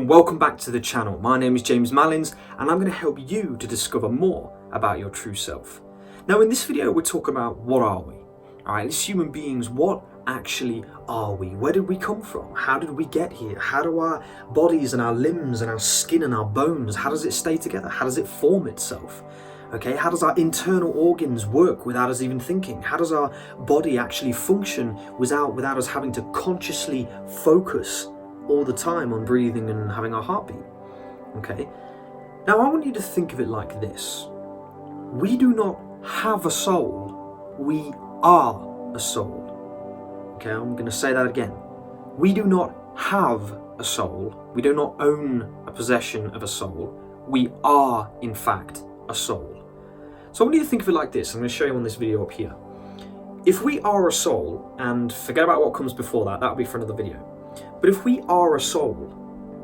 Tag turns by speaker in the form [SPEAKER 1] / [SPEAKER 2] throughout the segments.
[SPEAKER 1] and welcome back to the channel. My name is James Malins and I'm going to help you to discover more about your true self. Now in this video we're talking about what are we? Alright, as human beings, what actually are we? Where did we come from? How did we get here? How do our bodies and our limbs and our skin and our bones, how does it stay together? How does it form itself? Okay, how does our internal organs work without us even thinking? How does our body actually function without us having to consciously focus all the time on breathing and having our heartbeat? Okay, now I want you to think of it like this. We do not have a soul, we are a soul. Okay, I'm going to say that again. We do not have a soul, we do not own a possession of a soul, we are in fact a soul. So I want you to think of it like this. I'm going to show you on this video up here. If we are a soul, and forget about what comes before that, that'll be for another video. But if we are a soul,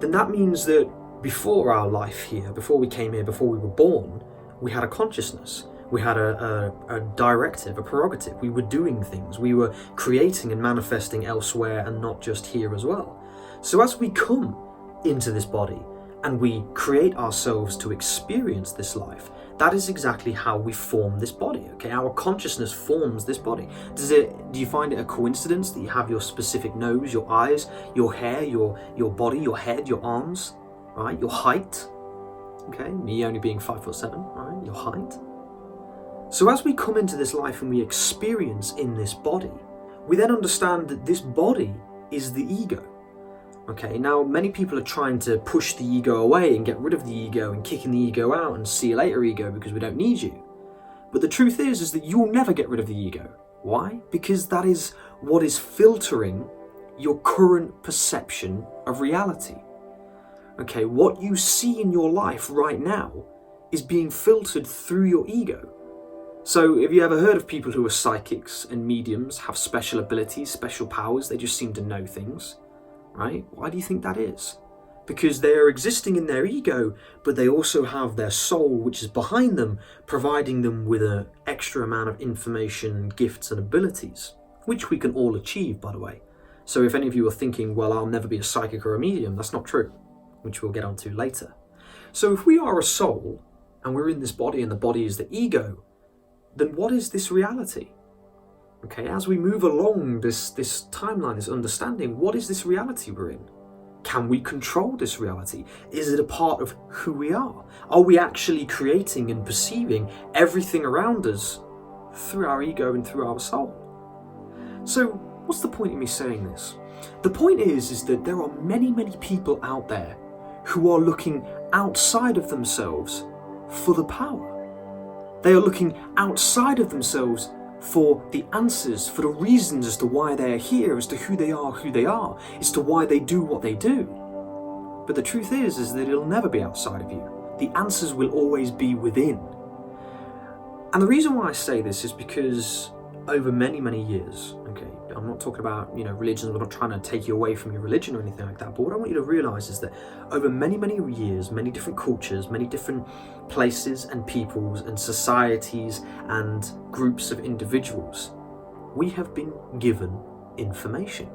[SPEAKER 1] then that means that before our life here, before we came here, before we were born, we had a consciousness. We had a directive, a prerogative. We were doing things. We were creating and manifesting elsewhere and not just here as well. So as we come into this body and we create ourselves to experience this life, that is exactly how we form this body, okay? Our consciousness forms this body. Do you find it a coincidence that you have your specific nose, your eyes, your hair, your body, your head, your arms, right? Your height, okay? Me only being 5'7", right? Your height. So as we come into this life and we experience in this body, we then understand that this body is the ego. Okay, now many people are trying to push the ego away and get rid of the ego and kicking the ego out and see you later ego because we don't need you. But the truth is that you will never get rid of the ego. Why? Because that is what is filtering your current perception of reality. Okay, what you see in your life right now is being filtered through your ego. So have you ever heard of people who are psychics and mediums, have special abilities, special powers, they just seem to know things? Right? Why do you think that is? Because they are existing in their ego, but they also have their soul, which is behind them, providing them with an extra amount of information, gifts and abilities, which we can all achieve, by the way. So if any of you are thinking, well, I'll never be a psychic or a medium, that's not true, which we'll get onto later. So if we are a soul, and we're in this body, and the body is the ego, then what is this reality? Okay, as we move along this timeline, this understanding, what is this reality we're in? Can we control this reality? Is it a part of who we are? Are we actually creating and perceiving everything around us through our ego and through our soul? So what's the point of me saying this? The point is that there are many, many people out there who are looking outside of themselves for the power. They are looking outside of themselves for the answers, for the reasons as to why they are here, as to who they are, as to why they do what they do. But the truth is that it'll never be outside of you. The answers will always be within. And the reason why I say this is because over many, many years, okay, I'm not talking about, religions, we're not trying to take you away from your religion or anything like that, but what I want you to realize is that over many, many years, many different cultures, many different places and peoples and societies and groups of individuals, we have been given information,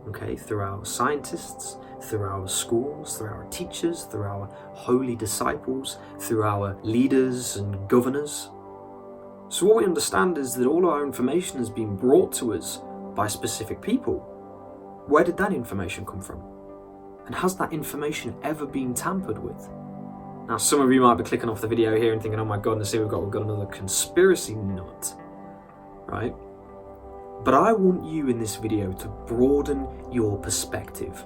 [SPEAKER 1] okay, through our scientists, through our schools, through our teachers, through our holy disciples, through our leaders and governors. So what we understand is that all our information has been brought to us by specific people. Where did that information come from? And has that information ever been tampered with? Now some of you might be clicking off the video here and thinking, oh my goodness, here we've got another conspiracy nut, right? But I want you in this video to broaden your perspective.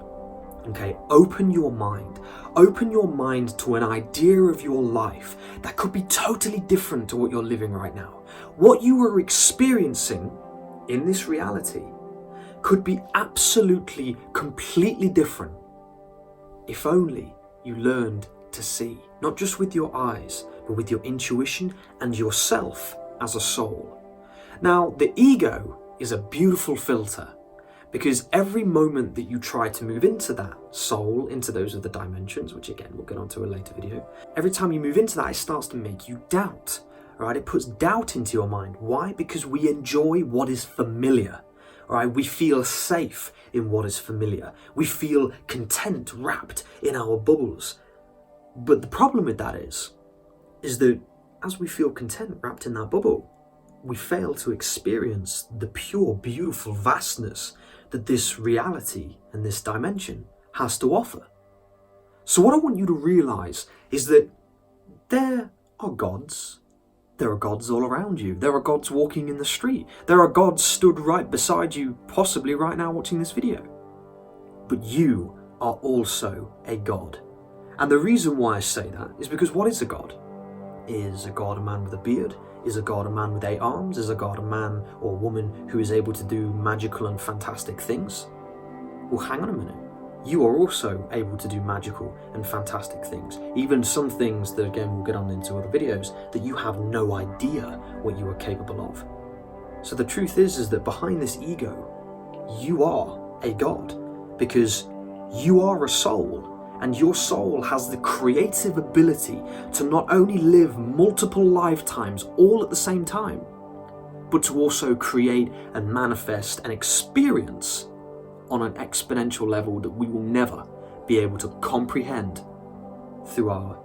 [SPEAKER 1] Okay, open your mind to an idea of your life that could be totally different to what you're living right now. What you are experiencing in this reality could be absolutely, completely different if only you learned to see, not just with your eyes, but with your intuition and yourself as a soul. Now, the ego is a beautiful filter, because every moment that you try to move into that soul, into those other dimensions, which again, we'll get onto a later video, every time you move into that, it starts to make you doubt, right? It puts doubt into your mind. Why? Because we enjoy what is familiar. All right, we feel safe in what is familiar. We feel content wrapped in our bubbles. But the problem with that is that as we feel content wrapped in that bubble, we fail to experience the pure, beautiful vastness that this reality and this dimension has to offer. So what I want you to realize is that there are gods. There are gods all around you. There are gods walking in the street. There are gods stood right beside you, possibly right now watching this video. But you are also a god. And the reason why I say that is because what is a god? Is a god a man with a beard? Is a god a man with 8 arms? Is a god a man or woman who is able to do magical and fantastic things? Well, hang on a minute. You are also able to do magical and fantastic things. Even some things that, again, we'll get on into other videos, that you have no idea what you are capable of. So the truth is that behind this ego, you are a god, because you are a soul, and your soul has the creative ability to not only live multiple lifetimes all at the same time, but to also create and manifest and experience on an exponential level that we will never be able to comprehend through our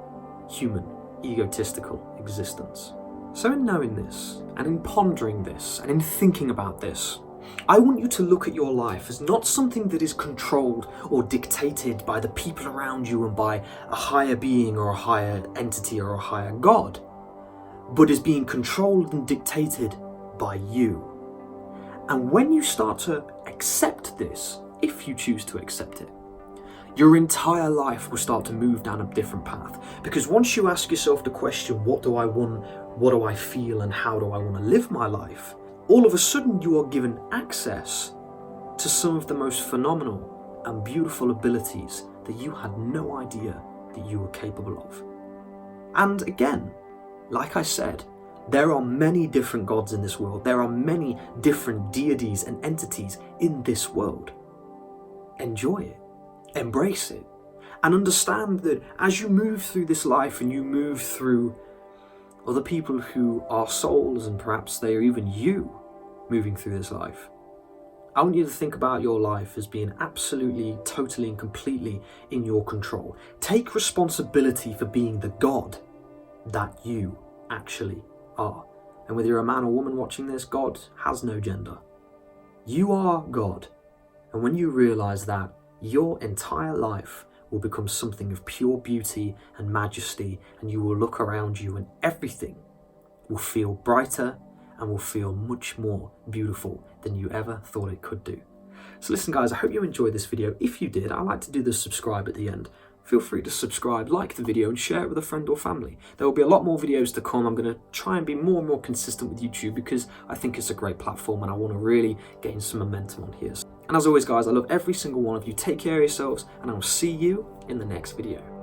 [SPEAKER 1] human, egotistical existence. So in knowing this, and in pondering this, and in thinking about this, I want you to look at your life as not something that is controlled or dictated by the people around you and by a higher being or a higher entity or a higher God, but as being controlled and dictated by you. And when you start to accept this, if you choose to accept it, your entire life will start to move down a different path. Because once you ask yourself the question, what do I want, what do I feel, and how do I want to live my life, all of a sudden you are given access to some of the most phenomenal and beautiful abilities that you had no idea that you were capable of. And again, like I said, there are many different gods in this world. There are many different deities and entities in this world. Enjoy it, embrace it, and understand that as you move through this life and you move through other people who are souls, and perhaps they are even you moving through this life, I want you to think about your life as being absolutely, totally and completely in your control. Take responsibility for being the God that you actually are. And whether you're a man or woman watching this, God has no gender. You are God. And when you realize that, your entire life will become something of pure beauty and majesty, and you will look around you and everything will feel brighter and will feel much more beautiful than you ever thought it could do. So listen guys, I hope you enjoyed this video. If you did, I like to do the subscribe at the end. Feel free to subscribe, like the video, and share it with a friend or family. There will be a lot more videos to come. I'm going to try and be more and more consistent with YouTube because I think it's a great platform and I want to really gain some momentum on here. And as always guys, I love every single one of you. Take care of yourselves and I will see you in the next video.